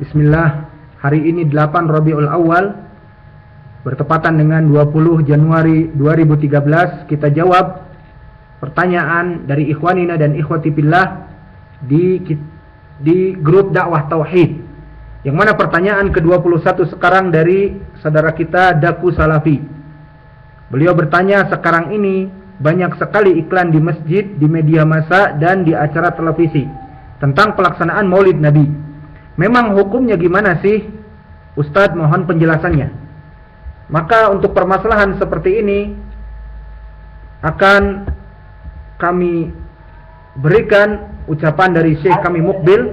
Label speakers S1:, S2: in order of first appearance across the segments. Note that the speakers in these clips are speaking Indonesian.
S1: Bismillah, hari ini 8 Rabiul Awal bertepatan dengan 20 Januari 2013. Kita jawab pertanyaan dari ikhwanina dan ikhwati fillah di grup dakwah tauhid. Yang mana pertanyaan ke-21 sekarang dari saudara kita Daku Salafi. Beliau bertanya, sekarang ini banyak sekali iklan di masjid, di media massa dan di acara televisi tentang pelaksanaan Maulid Nabi. Memang hukumnya gimana sih? Ustadz, mohon penjelasannya. Maka untuk permasalahan seperti ini akan kami berikan ucapan dari Syekh kami Mukbil.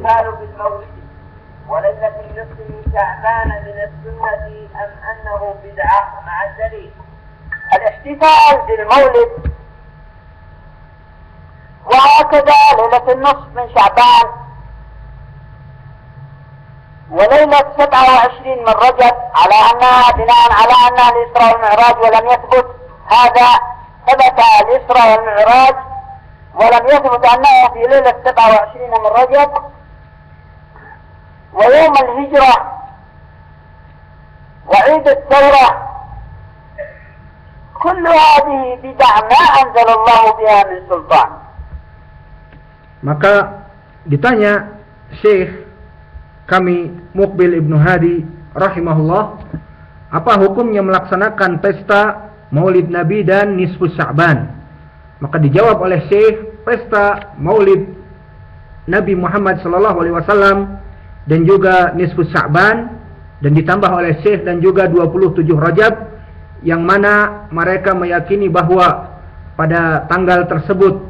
S2: الاحتفال بالمولد وهكذا ليلة النصف من شعبان وليلة 27 من رجب على أنها بناء على أنها الإسراء والمعراج ولم يثبت هذا. ثبت الإسراء والمعراج ولم يثبت أنه في ليلة 27 من رجب. ويوم الهجرة وعيد الثورة كل هذه بدع ما أنزل الله بها من سلطان.
S1: Maka ditanya Syekh kami Mukbil Ibnu Hadi rahimahullah, apa hukumnya melaksanakan pesta Maulid Nabi dan Nisfus Sya'ban? Maka dijawab oleh Syekh, pesta Maulid Nabi Muhammad sallallahu alaihi wasallam dan juga Nisfus Sya'ban, dan ditambah oleh Syekh dan juga 27 Rajab, yang mana mereka meyakini bahwa pada tanggal tersebut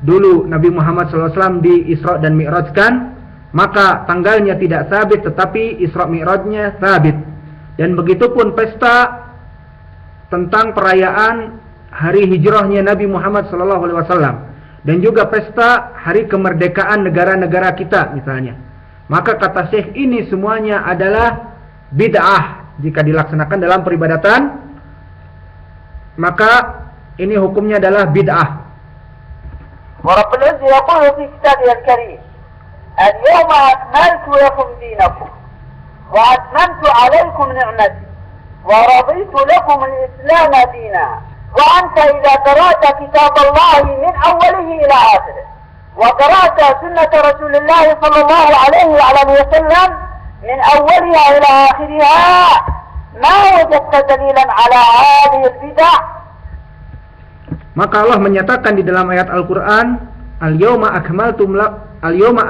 S1: dulu Nabi Muhammad SAW di Isra dan Mi'rajkan, maka tanggalnya tidak sabit tetapi Isra Mi'rajnya sabit. Dan begitupun pesta tentang perayaan hari hijrahnya Nabi Muhammad SAW, dan juga pesta hari kemerdekaan negara-negara kita misalnya. Maka kata Syekh, ini semuanya adalah bid'ah jika dilaksanakan dalam peribadatan, maka ini hukumnya adalah bid'ah.
S2: ورب العزة يقول في كتابه الكريم: اليوم أكملت لكم دينكم وأتممت عليكم نعمتي ورضيت لكم الإسلام دينا. وأنت إذا قرأت كتاب الله من أوله إلى آخره وقرأت سنة رسول الله صلى الله عليه وعلى وسلم من أولها إلى آخرها ما وجدت دليلا على هذه البدع.
S1: Maka Allah menyatakan di dalam ayat Al-Quran, Al-yawma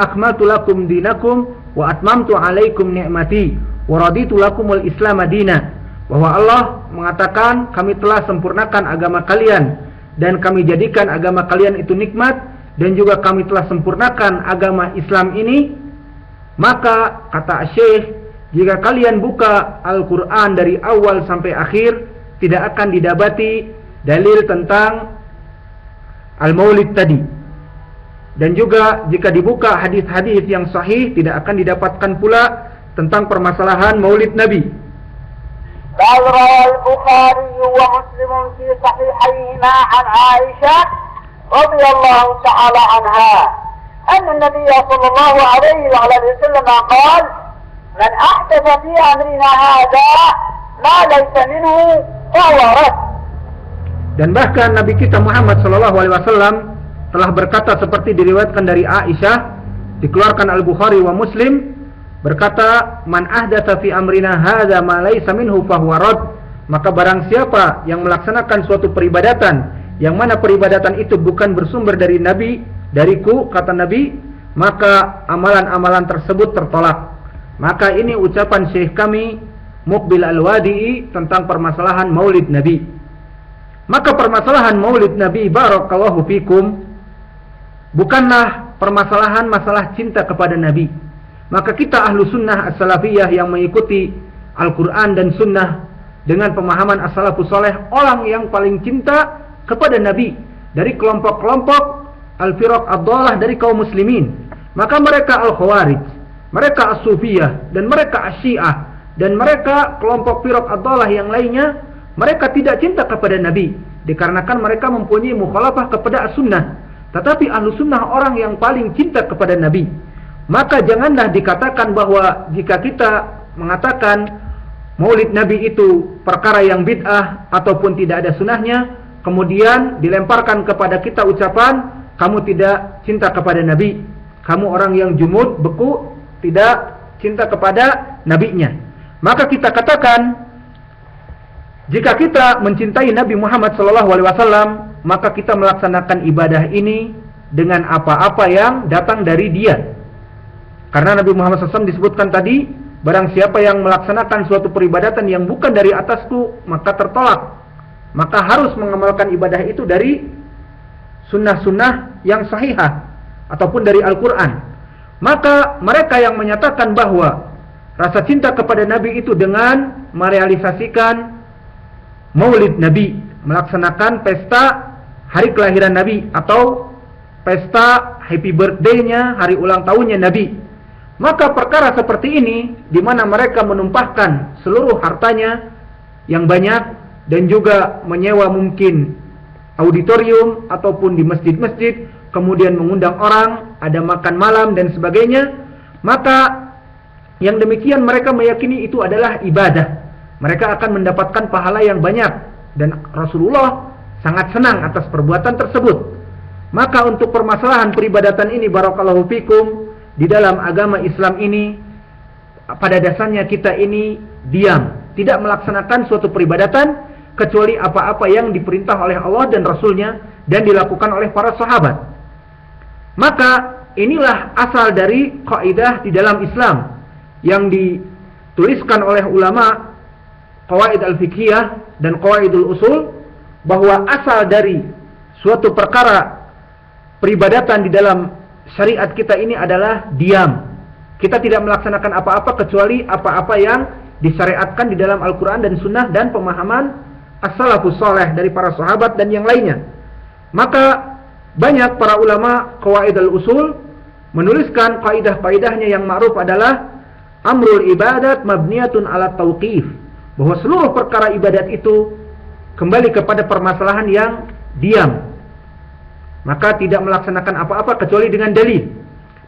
S1: akmaltu lakum dinakum wa atmamtu alaikum ni'mati wa raditu lakumul islam madina. Bahwa Allah mengatakan, kami telah sempurnakan agama kalian dan kami jadikan agama kalian itu nikmat, dan juga kami telah sempurnakan agama Islam ini. Maka kata Syekh, jika kalian buka Al-Quran dari awal sampai akhir, tidak akan didapati dalil tentang Al-Maulid tadi. Dan juga jika dibuka hadis-hadis yang sahih, tidak akan didapatkan pula tentang permasalahan Maulid Nabi.
S2: بل روى البخاري ومسلم في صحيحيهما عن عائشة رضي الله تعالى عنها أن النبي صلى الله عليه وعلى وسلم قال: من أحدث في أمرنا هذا ما ليس منه فهو رد.
S1: Dan bahkan Nabi kita Muhammad SAW telah berkata seperti diriwayatkan dari Aisyah, dikeluarkan Al-Bukhari wa Muslim, berkata, man ahdatsa fi amrina hadza ma laysa minhu fahuwa rad. Maka barang siapa yang melaksanakan suatu peribadatan yang mana peribadatan itu bukan bersumber dari Nabi, dariku, kata Nabi, maka amalan-amalan tersebut tertolak. Maka ini ucapan Syekh kami Mukbil Al-Wadi'i tentang permasalahan Maulid Nabi. Maka permasalahan Maulid Nabi, barakallahu fikum, bukanlah permasalahan masalah cinta kepada Nabi. Maka kita ahlu sunnah as-salafiyah yang mengikuti Al-Quran dan sunnah dengan pemahaman as-salafus saleh, orang yang paling cinta kepada Nabi dari kelompok-kelompok al-firaq ad-dhalah dari kaum muslimin. Maka mereka al-khawarij, mereka as-sufiyah, dan mereka as-syiah, dan mereka kelompok firaq ad-dhalah yang lainnya, mereka tidak cinta kepada Nabi dikarenakan mereka mempunyai mukhalafah kepada as-sunnah. Tetapi ahlu sunnah orang yang paling cinta kepada Nabi. maka janganlah dikatakan bahwa jika kita mengatakan Maulid Nabi itu perkara yang bid'ah ataupun tidak ada sunnahnya, kemudian dilemparkan kepada kita ucapan, kamu tidak cinta kepada Nabi, kamu orang yang jumud, beku, tidak cinta kepada Nabi-Nya. Maka kita katakan, jika kita mencintai Nabi Muhammad SAW, maka kita melaksanakan ibadah ini dengan apa-apa yang datang dari Dia. Karena Nabi Muhammad SAW disebutkan tadi, barang siapa yang melaksanakan suatu peribadatan yang bukan dari atasku, maka tertolak. Maka harus mengamalkan ibadah itu dari sunnah-sunnah yang sahihah ataupun dari Al-Quran. Maka mereka yang menyatakan bahwa rasa cinta kepada Nabi itu dengan merealisasikan Maulid Nabi, melaksanakan pesta hari kelahiran Nabi atau pesta happy birthday-nya, hari ulang tahunnya Nabi, maka perkara seperti ini, di mana mereka menumpahkan seluruh hartanya yang banyak dan juga menyewa mungkin auditorium ataupun di masjid-masjid, kemudian mengundang orang, ada makan malam dan sebagainya, maka yang demikian mereka meyakini itu adalah ibadah. Mereka akan mendapatkan pahala yang banyak dan Rasulullah sangat senang atas perbuatan tersebut. Maka untuk permasalahan peribadatan ini, barakallahu fikum, di dalam agama Islam ini, pada dasarnya kita ini diam, tidak melaksanakan suatu peribadatan kecuali apa-apa yang diperintah oleh Allah dan Rasulnya dan dilakukan oleh para sahabat. Maka inilah asal dari kaidah di dalam Islam yang dituliskan oleh ulama qawaid al-fiqhiyah dan qawaidul usul, bahwa asal dari suatu perkara peribadatan di dalam syariat kita ini adalah diam. Kita tidak melaksanakan apa-apa kecuali apa-apa yang disyariatkan di dalam Al-Quran dan Sunnah dan pemahaman as-salafus saleh dari para sahabat dan yang lainnya. Maka banyak para ulama qawaid al-usul menuliskan kaidah-kaidahnya yang ma'ruf adalah amrul ibadat mabniyatun ala tauqif, bahwa seluruh perkara ibadat itu kembali kepada permasalahan yang diam, maka tidak melaksanakan apa-apa kecuali dengan dalil.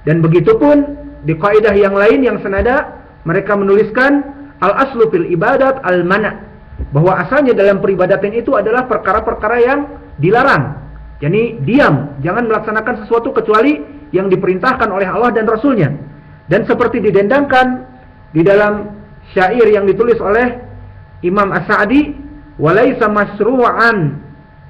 S1: Dan begitupun di kaidah yang lain yang senada, mereka menuliskan al-aslu fil ibadat al-mana', bahwa asalnya dalam peribadatan itu adalah perkara-perkara yang dilarang. Jadi diam, jangan melaksanakan sesuatu kecuali yang diperintahkan oleh Allah dan Rasulnya. Dan seperti didendangkan di dalam syair yang ditulis oleh Imam As-Sa'di, walaysa masru'an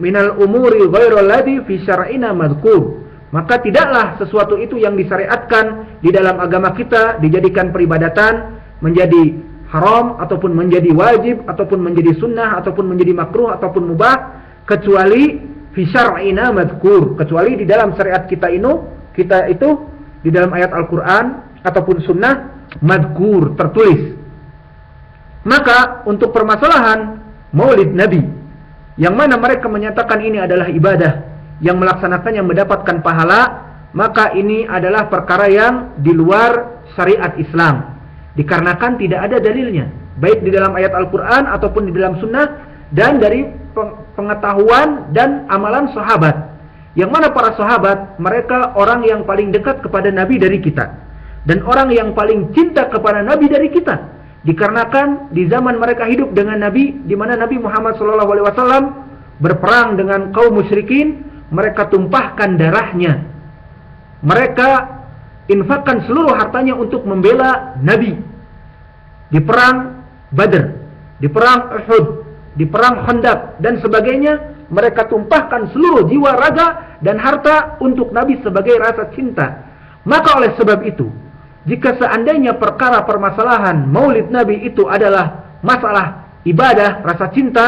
S1: minal umuri ghairal ladzi fi syar'ina madhkur, maka tidaklah sesuatu itu yang disyariatkan di dalam agama kita dijadikan peribadatan menjadi haram ataupun menjadi wajib ataupun menjadi sunnah ataupun menjadi makruh ataupun mubah, kecuali fi syar'ina madhkur, kecuali di dalam syariat kita itu di dalam ayat Al-Qur'an ataupun sunnah madhkur, tertulis. Maka untuk permasalahan Maulid Nabi, yang mana mereka menyatakan ini adalah ibadah, yang melaksanakannya mendapatkan pahala, maka ini adalah perkara yang di luar syariat Islam, dikarenakan tidak ada dalilnya, baik di dalam ayat Al-Quran ataupun di dalam sunnah, dan dari pengetahuan dan amalan sahabat, yang mana para sahabat, mereka orang yang paling dekat kepada Nabi dari kita, dan orang yang paling cinta kepada Nabi dari kita, dikarenakan di zaman mereka hidup dengan Nabi, di mana Nabi Muhammad SAW berperang dengan kaum musyrikin, mereka tumpahkan darahnya, mereka infakkan seluruh hartanya untuk membela Nabi di perang Badr, di perang Uhud, di perang Khandaq dan sebagainya. Mereka tumpahkan seluruh jiwa, raga dan harta untuk Nabi sebagai rasa cinta. Maka oleh sebab itu, jika seandainya perkara permasalahan Maulid Nabi itu adalah masalah ibadah, rasa cinta,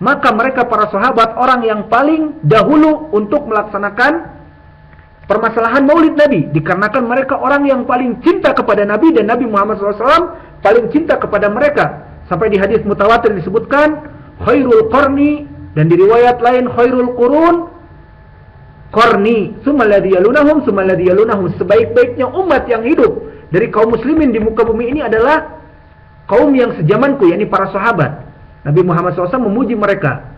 S1: maka mereka para sahabat orang yang paling dahulu untuk melaksanakan permasalahan Maulid Nabi, dikarenakan mereka orang yang paling cinta kepada Nabi dan Nabi Muhammad SAW paling cinta kepada mereka. Sampai di hadis mutawatir disebutkan khairul qarni, dan di riwayat lain khairul qurun qarni tsumma alladhi yalunahum tsumma alladhi yalunahum, sebaik-baiknya umat yang hidup dari kaum muslimin di muka bumi ini adalah kaum yang sezamanku, yakni para sahabat. Nabi Muhammad SAW memuji mereka,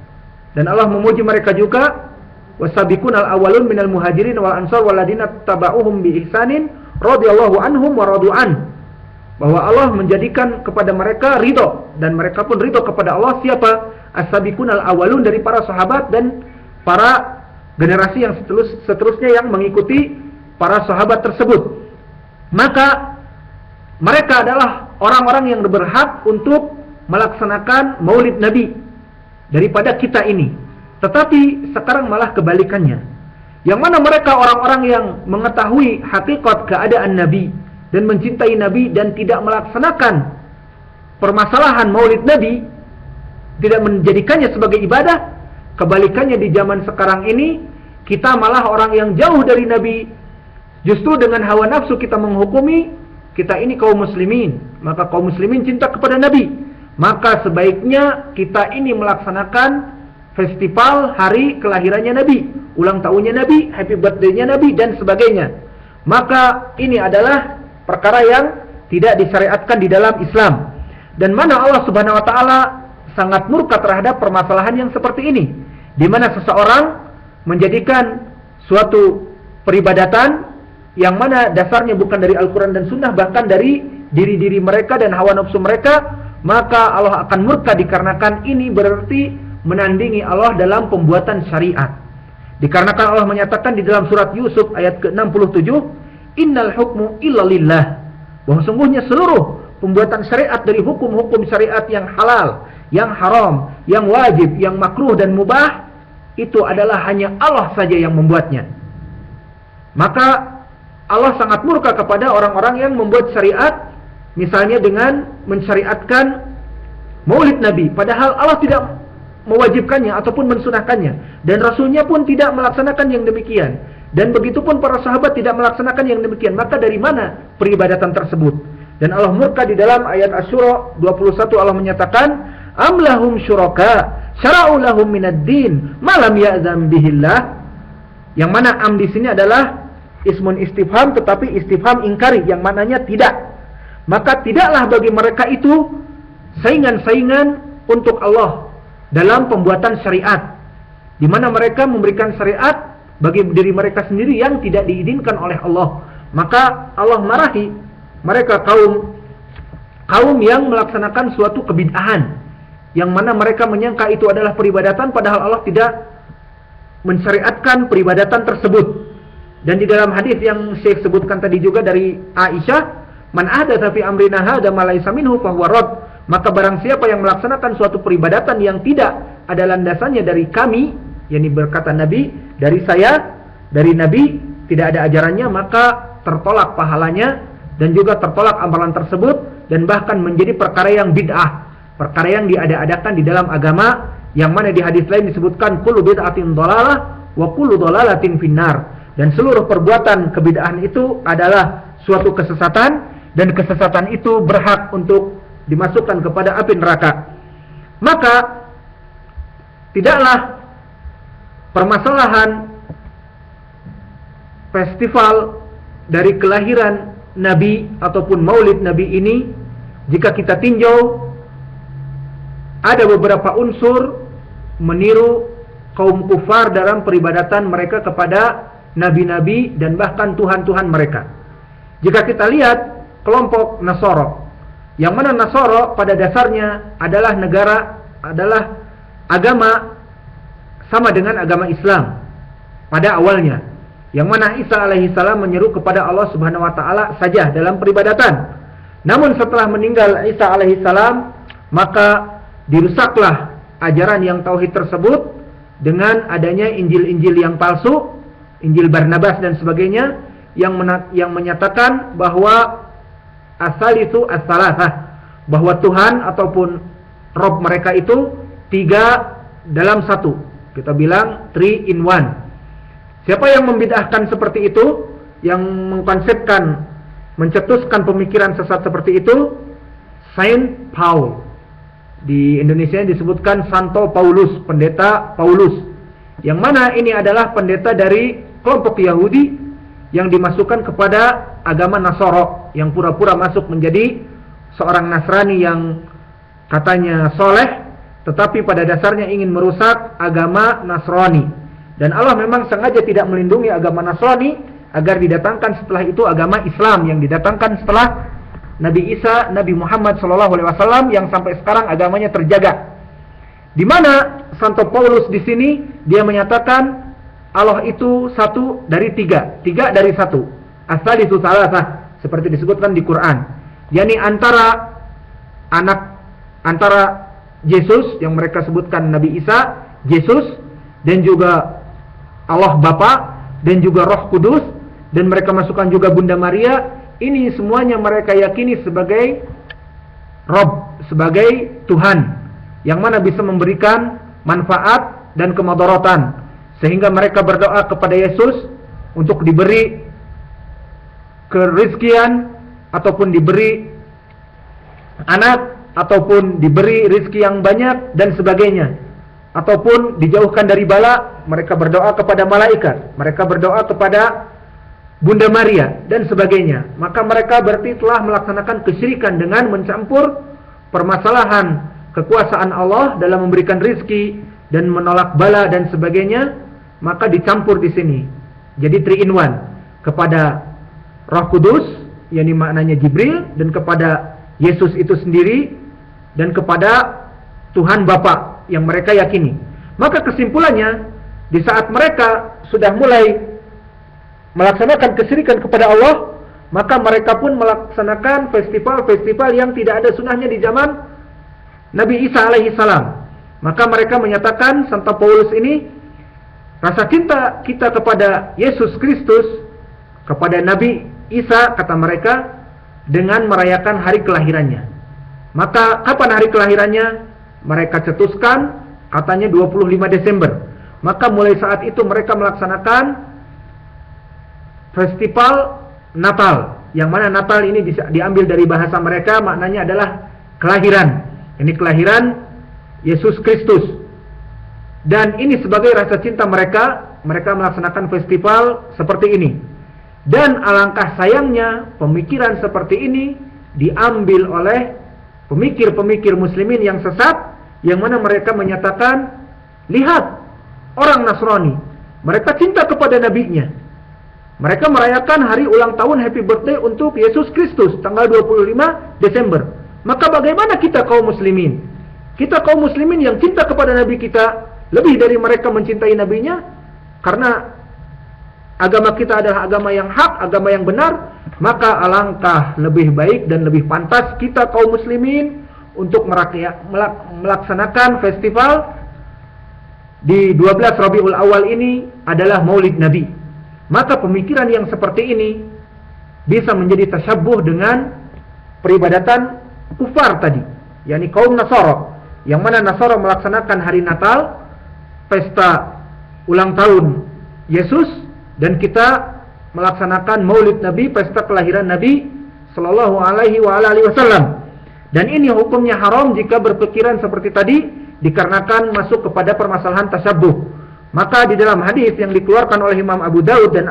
S1: dan Allah memuji mereka juga, wasabiqun al-awwalun minal muhajirin wal ansar waladina taba'uhum bi ihsanin radhiyallahu anhum wa radu an, bahwa Allah menjadikan kepada mereka ridho dan mereka pun ridho kepada Allah. Siapa? As-sabiqunal awwalun, dari para sahabat dan para generasi yang seterusnya yang mengikuti para sahabat tersebut. Maka mereka adalah orang-orang yang berhak untuk melaksanakan maulid Nabi daripada kita ini. Tetapi sekarang malah kebalikannya, yang mana mereka orang-orang yang mengetahui hakikat keadaan Nabi dan mencintai Nabi dan tidak melaksanakan permasalahan maulid Nabi, tidak menjadikannya sebagai ibadah. Kebalikannya di zaman sekarang ini, kita malah orang yang jauh dari Nabi. Justru dengan hawa nafsu kita menghukumi kita ini kaum muslimin, maka kaum muslimin cinta kepada Nabi. Maka sebaiknya kita ini melaksanakan festival hari kelahirannya Nabi, ulang tahunnya Nabi, happy birthday-nya Nabi, dan sebagainya. Maka ini adalah perkara yang tidak disyariatkan di dalam Islam, dan mana Allah Subhanahu wa taala sangat murka terhadap permasalahan yang seperti ini, di mana seseorang menjadikan suatu peribadatan yang mana dasarnya bukan dari Al-Quran dan Sunnah, bahkan dari diri-diri mereka dan hawa nafsu mereka, maka Allah akan murka dikarenakan ini berarti menandingi Allah dalam pembuatan syariat. Dikarenakan Allah menyatakan di dalam surat Yusuf ayat ke-67, innal hukmu illa lillah, bahwa sungguhnya seluruh pembuatan syariat dari hukum-hukum syariat yang halal, yang haram, yang wajib, yang makruh dan mubah, itu adalah hanya Allah saja yang membuatnya. Maka Allah sangat murka kepada orang-orang yang membuat syariat, misalnya dengan mensyariatkan maulid Nabi, padahal Allah tidak mewajibkannya ataupun mensunahkannya, dan Rasulnya pun tidak melaksanakan yang demikian, dan begitu pun para sahabat tidak melaksanakan yang demikian. Maka dari mana peribadatan tersebut? Dan Allah murka di dalam ayat Asy-Syura 21, Allah menyatakan, am lahum syuraka syara'u lahum minad din ma lam ya'zam bihillah, yang mana am di sini adalah ismun istifham, tetapi istifham ingkari, yang mananya tidak. Maka tidaklah bagi mereka itu saingan-saingan untuk Allah dalam pembuatan syariat, di mana mereka memberikan syariat bagi diri mereka sendiri yang tidak diizinkan oleh Allah. Maka Allah marahi mereka kaum yang melaksanakan suatu kebid'ahan, yang mana mereka menyangka itu adalah peribadatan, padahal Allah tidak mensyariatkan peribadatan tersebut. Dan di dalam hadis yang Syekh sebutkan tadi juga dari Aisyah, man ahdatsa fi amrina hadza ma laysa minhu fa huwa rad, maka barang siapa yang melaksanakan suatu peribadatan yang tidak ada landasannya dari kami, yakni berkata Nabi, dari saya, dari Nabi, tidak ada ajarannya, maka tertolak pahalanya dan juga tertolak amalan tersebut, dan bahkan menjadi perkara yang bid'ah, perkara yang diada-adakan di dalam agama, yang mana di hadis lain disebutkan kullu bid'atin dhalalah wa kullu dhalalatin finnar, dan seluruh perbuatan kebid'ahan itu adalah suatu kesesatan, dan kesesatan itu berhak untuk dimasukkan kepada api neraka. Maka tidaklah permasalahan festival dari kelahiran Nabi ataupun maulid Nabi ini, jika kita tinjau, ada beberapa unsur meniru kaum kufar dalam peribadatan mereka kepada nabi-nabi dan bahkan tuhan-tuhan mereka. Jika kita lihat kelompok Nasara, yang mana Nasara pada dasarnya adalah agama sama dengan agama Islam pada awalnya, yang mana Isa alaihi salam menyeru kepada Allah Subhanahu wa taala saja dalam peribadatan. Namun setelah meninggal Isa alaihi salam, maka dirusaklah ajaran yang tauhid tersebut dengan adanya Injil-Injil yang palsu, Injil Barnabas dan sebagainya, yang menyatakan bahwa as-salisu as-salasah, bahwa Tuhan ataupun Rob mereka itu 3 dalam 1. Kita bilang 3 in 1. Siapa yang membid'ahkan seperti itu, yang mengkonsepkan, mencetuskan pemikiran sesat seperti itu? Saint Paul. Di Indonesia disebutkan Santo Paulus, pendeta Paulus, yang mana ini adalah pendeta dari kelompok Yahudi yang dimasukkan kepada agama Nasara, yang pura-pura masuk menjadi seorang Nasrani yang katanya soleh, tetapi pada dasarnya ingin merusak agama Nasrani. Dan Allah memang sengaja tidak melindungi agama Nasrani agar didatangkan setelah itu agama Islam yang didatangkan setelah Nabi Isa, Nabi Muhammad SAW yang sampai sekarang agamanya terjaga. Di mana Santo Paulus di sini dia menyatakan Allah itu satu dari tiga, tiga dari satu. As-salisu salasah, seperti disebutkan di Quran. Yani antara Yesus yang mereka sebutkan Nabi Isa, Yesus, dan juga Allah Bapa, dan juga Roh Kudus, dan mereka masukkan juga Bunda Maria. Ini semuanya mereka yakini sebagai Rob, sebagai Tuhan, yang mana bisa memberikan manfaat dan kemudaratan, sehingga mereka berdoa kepada Yesus untuk diberi kerizkian, ataupun diberi anak, ataupun diberi rizki yang banyak dan sebagainya, ataupun dijauhkan dari bala. Mereka berdoa kepada malaikat, mereka berdoa kepada Bunda Maria dan sebagainya. Maka mereka berarti telah melaksanakan kesyirikan dengan mencampur permasalahan kekuasaan Allah dalam memberikan rizki dan menolak bala dan sebagainya. Maka dicampur di sini. Jadi 3 in 1, kepada Roh Kudus, yang maknanya Jibril, dan kepada Yesus itu sendiri, dan kepada Tuhan Bapa yang mereka yakini. Maka kesimpulannya, di saat mereka sudah mulai melaksanakan kesyirikan kepada Allah, maka mereka pun melaksanakan festival-festival yang tidak ada sunnahnya di zaman Nabi Isa alaihi salam. Maka mereka menyatakan, Santo Paulus ini, rasa cinta kita kepada Yesus Kristus, kepada Nabi Isa, kata mereka, dengan merayakan hari kelahirannya. Maka kapan hari kelahirannya? Mereka cetuskan, katanya 25 Desember. Maka mulai saat itu mereka melaksanakan festival Natal, yang mana Natal ini diambil dari bahasa mereka, maknanya adalah kelahiran. Ini kelahiran Yesus Kristus. Dan ini sebagai rasa cinta mereka melaksanakan festival seperti ini. Dan alangkah sayangnya pemikiran seperti ini diambil oleh pemikir-pemikir muslimin yang sesat, yang mana mereka menyatakan, lihat orang Nasrani, mereka cinta kepada nabinya. Mereka merayakan hari ulang tahun happy birthday untuk Yesus Kristus tanggal 25 Desember. Maka bagaimana kita kaum muslimin? Kita kaum muslimin yang cinta kepada nabi kita lebih dari mereka mencintai nabinya, karena agama kita adalah agama yang hak, agama yang benar. Maka alangkah lebih baik dan lebih pantas kita kaum muslimin untuk melaksanakan festival di 12 Rabiul Awal ini adalah Maulid Nabi. Maka pemikiran yang seperti ini bisa menjadi tasyabuh dengan peribadatan kufar tadi, yakni kaum Nasara, yang mana Nasara melaksanakan hari Natal, pesta ulang tahun Yesus, dan kita melaksanakan Maulid Nabi, pesta kelahiran Nabi sallallahu alaihi wasallam. Dan ini hukumnya haram jika berpikiran seperti tadi, dikarenakan masuk kepada permasalahan tasyabuh. Maka di dalam hadis yang dikeluarkan oleh Imam Abu Daud dan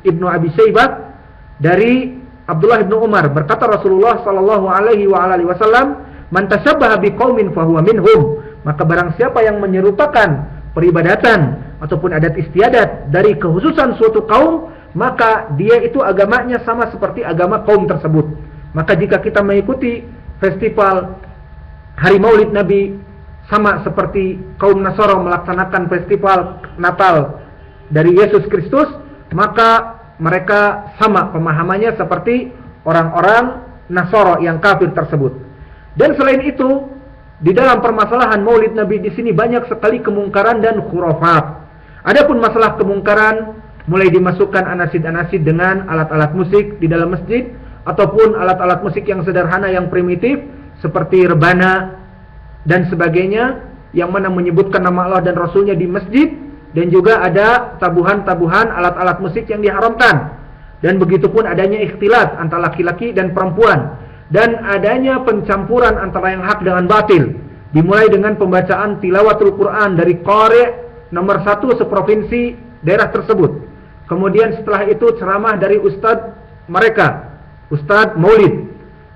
S1: Ibnu Abi Syaibah dari Abdullah bin Umar, berkata Rasulullah sallallahu alaihi wasallam, "Man tashabbaha biqaumin fahuwa minhum." Maka barang siapa yang menyerupakan peribadatan ataupun adat istiadat dari kekhususan suatu kaum, maka dia itu agamanya sama seperti agama kaum tersebut. Maka jika kita mengikuti festival hari Maulid Nabi sama seperti kaum Nasara melaksanakan festival Natal dari Yesus Kristus, maka mereka sama pemahamannya seperti orang-orang Nasara yang kafir tersebut. Dan selain itu, di dalam permasalahan Maulid Nabi di sini banyak sekali kemungkaran dan khurafat. Adapun masalah kemungkaran, mulai dimasukkan anasid-anasid dengan alat-alat musik di dalam masjid, ataupun alat-alat musik yang sederhana yang primitif seperti rebana dan sebagainya, yang mana menyebutkan nama Allah dan Rasulnya di masjid. Dan juga ada tabuhan-tabuhan alat-alat musik yang diharamkan. Dan begitupun adanya ikhtilat antara laki-laki dan perempuan. Dan adanya pencampuran antara yang hak dengan batil. Dimulai dengan pembacaan tilawatul Quran dari qari nomor 1 seprovinsi daerah tersebut. Kemudian setelah itu ceramah dari ustadz mereka, Ustadz Maulid.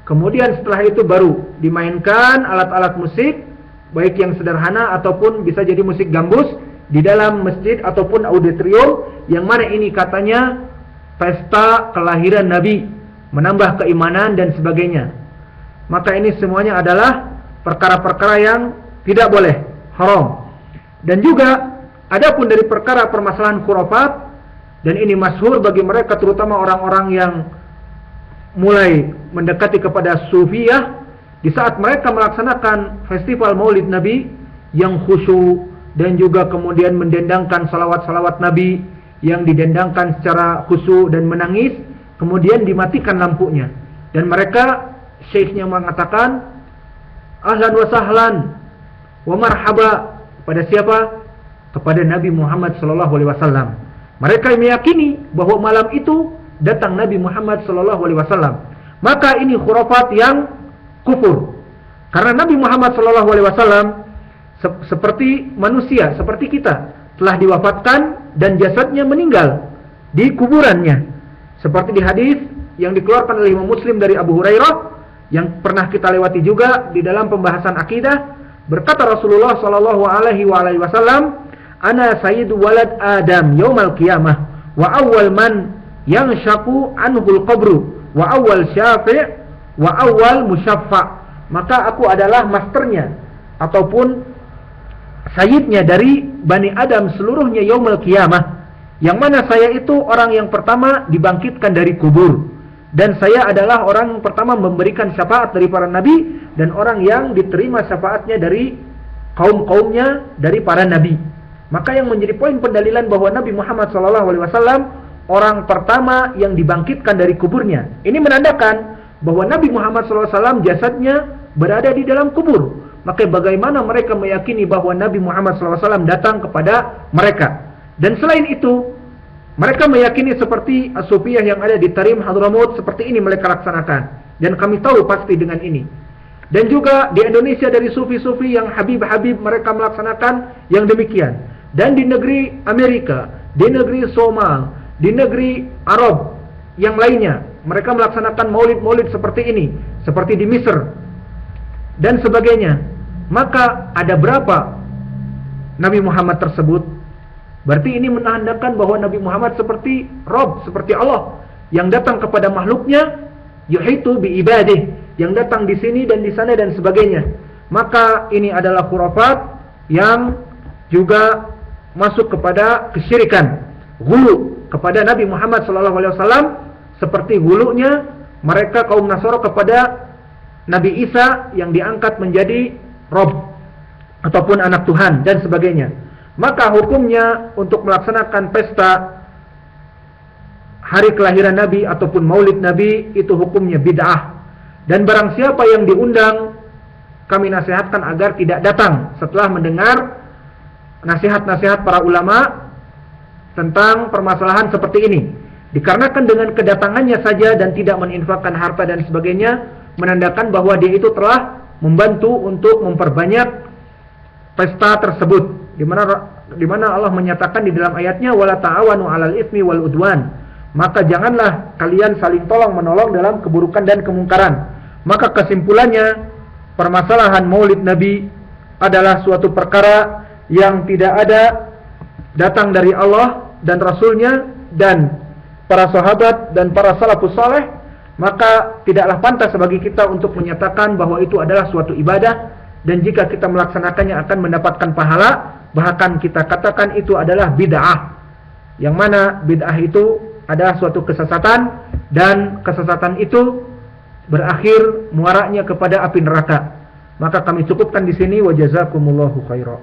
S1: Kemudian setelah itu baru dimainkan alat-alat musik, baik yang sederhana ataupun bisa jadi musik gambus di dalam masjid ataupun auditorium, yang mana ini katanya pesta kelahiran Nabi, menambah keimanan dan sebagainya. Maka ini semuanya adalah perkara-perkara yang tidak boleh, haram. Dan juga adapun dari perkara permasalahan khurafat, dan ini masyhur bagi mereka terutama orang-orang yang mulai mendekati kepada sufiyah, di saat mereka melaksanakan festival Maulid Nabi yang khusyuk dan juga kemudian mendendangkan salawat-salawat Nabi yang didendangkan secara khusyuk dan menangis, kemudian dimatikan lampunya, dan mereka syekhnya mengatakan ahlan wa sahlan wa marhaba kepada siapa? Kepada Nabi Muhammad sallallahu alaihi wasallam. Mereka meyakini bahwa malam itu datang Nabi Muhammad sallallahu alaihi wasallam. Maka ini khurafat yang kufur. Karena Nabi Muhammad sallallahu alaihi wasallam seperti manusia, seperti kita, telah diwafatkan dan jasadnya meninggal di kuburannya. Seperti di hadis yang dikeluarkan oleh Imam Muslim dari Abu Hurairah yang pernah kita lewati juga di dalam pembahasan akidah, berkata Rasulullah sallallahu alaihi wasallam, "Ana sayyidu walad Adam yaumal qiyamah wa awwal man yanshaku anhul qabru wa awwal syafi' wa awwal musyaffa." Maka aku adalah masternya ataupun sayyidnya dari Bani Adam seluruhnya yaumul qiyamah, yang mana saya itu orang yang pertama dibangkitkan dari kubur, dan saya adalah orang yang pertama memberikan syafaat dari para nabi, dan orang yang diterima syafaatnya dari kaum-kaumnya dari para nabi. Maka yang menjadi poin pendalilan bahwa Nabi Muhammad SAW orang pertama yang dibangkitkan dari kuburnya, ini menandakan bahwa Nabi Muhammad SAW jasadnya berada di dalam kubur. Maka bagaimana mereka meyakini bahwa Nabi Muhammad SAW datang kepada mereka? Dan selain itu, mereka meyakini seperti as-sufiyah yang ada di Tarim Hadramut, seperti ini mereka laksanakan. Dan kami tahu pasti dengan ini. Dan juga di Indonesia dari sufi-sufi yang habib-habib mereka melaksanakan yang demikian. Dan di negeri Amerika, di negeri Somal, di negeri Arab yang lainnya, mereka melaksanakan maulid-maulid seperti ini, seperti di Mesir dan sebagainya. Maka ada berapa Nabi Muhammad tersebut? Berarti ini menandakan bahwa Nabi Muhammad seperti Rabb, seperti Allah yang datang kepada makhluknya, yuhitu bi ibadih, yang datang di sini dan di sana dan sebagainya. Maka ini adalah khurafat yang juga masuk kepada kesyirikan, ghulu kepada Nabi Muhammad SAW, seperti ghulunya mereka kaum Nasara kepada Nabi Isa yang diangkat menjadi Rabb ataupun anak Tuhan dan sebagainya. Maka hukumnya untuk melaksanakan pesta hari kelahiran Nabi ataupun maulid Nabi itu hukumnya bid'ah. Dan barang siapa yang diundang, kami nasihatkan agar tidak datang setelah mendengar nasihat-nasihat para ulama tentang permasalahan seperti ini. Dikarenakan dengan kedatangannya saja dan tidak meninfakkan harta dan sebagainya, menandakan bahwa dia itu telah membantu untuk memperbanyak pesta tersebut. Di mana Allah menyatakan di dalam ayatnya, wala ta'awanu 'alal itsmi wal udwan. Maka janganlah kalian saling tolong-menolong dalam keburukan dan kemungkaran. Maka kesimpulannya, permasalahan maulid Nabi adalah suatu perkara yang tidak ada datang dari Allah dan Rasulnya dan para sahabat dan para salafus saleh. Maka tidaklah pantas bagi kita untuk menyatakan bahwa itu adalah suatu ibadah, dan jika kita melaksanakannya akan mendapatkan pahala. Bahkan kita katakan itu adalah bid'ah, yang mana bid'ah itu adalah suatu kesesatan, dan kesesatan itu berakhir muaranya kepada api neraka. Maka kami cukupkan di sini. Wa jazakumullahu khairan.